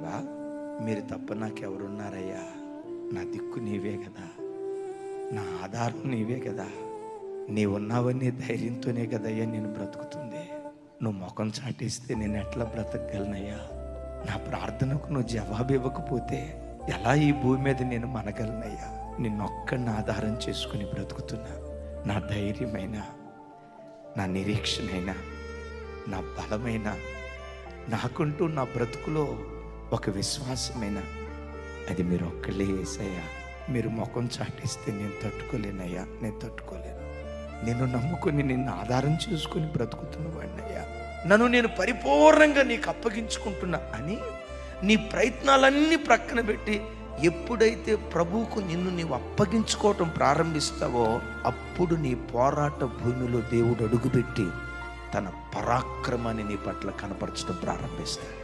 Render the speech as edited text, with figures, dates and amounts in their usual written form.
దేవా, మీరు తప్ప నాకెవరున్నారయ్యా? నా దిక్కు నీవే కదా, నా ఆధారం నీవే కదా, నీవున్నావనే ధైర్యంతోనే కదయ్యా నేను బ్రతుకుతుంది. నువ్వు ముఖం చాటేస్తే నేను ఎట్లా బ్రతకగలనయ్యా? నా ప్రార్థనకు నువ్వు జవాబు ఇవ్వకపోతే ఎలా ఈ భూమి మీద నేను మనగలనయ్యా? నిన్నొక్కడిని ఆధారం చేసుకుని బ్రతుకుతున్నా. నా ధైర్యమైన, నా నిరీక్షణైనా, నా బలమైన, నాకుంటూ నా బ్రతుకులో ఒక విశ్వాసమైన అది మీరు ఒక్కళ్ళే యేసయ్యా. మీరు ముఖం చాటిస్తే నేను తట్టుకోలేనయ్యా, నేను తట్టుకోలేను. నేను నమ్ముకొని నిన్ను ఆధారం చేసుకుని బ్రతుకుతున్న వాడినయ్యా. నన్ను నేను పరిపూర్ణంగా నీకు అప్పగించుకుంటున్నా అని నీ ప్రయత్నాలన్నీ ప్రక్కన పెట్టి ఎప్పుడైతే ప్రభువుకు నిన్ను నీవు అప్పగించుకోవటం ప్రారంభిస్తావో అప్పుడు నీ పోరాట భూమిలో దేవుడు అడుగుపెట్టి తన పరాక్రమాన్ని నీ పట్ల కనపరచడం ప్రారంభిస్తాడు.